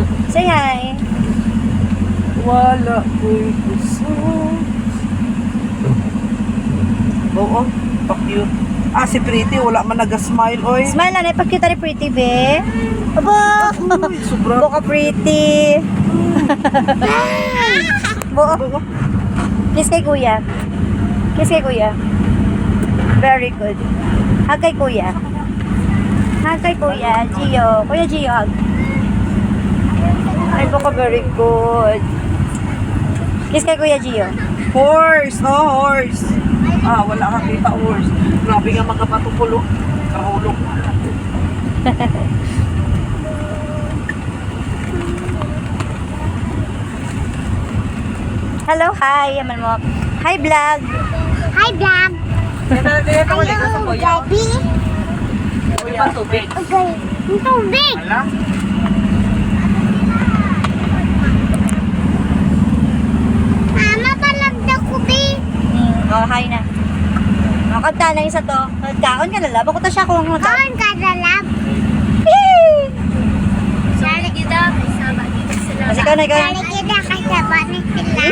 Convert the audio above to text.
puso. Say hi. Wala ko'y puso. Oo, pa-cute. Ah, si Pretty, wala man nag-smile, oy. Smile na, ipakita ni Pretty, be. Aba! Uy, sobra. Buka Pretty. Buo. Oo. Kiss kay kuya. Kiss kay kuya. Very good. Hug kay kuya. Hug kay kuya. Gio. Kuya Gio, hug. Ay, buka very good. Kiss kay kuya Gio. Horse, no, horse. Ah, wala kang kita, horse. Grabe nga mga patupulo. Kahulog. Hello, hi. Yaman mo. Hi, vlog. Hi, vlog. Dito ko dito sa Ayun, kuya. gabi. Kuya, tubig. Okay. Ang tubig. Wala? Mama, palagda ko, bi. Oh, hi na. Makanta na isa to. Nagkaon ka na lab. Ako to siya kung nagkaon. Kaon ka na lab. Sali kita. May sama dito sila. Kasi ikaw na ikaw. Sali kita kasama ni sila.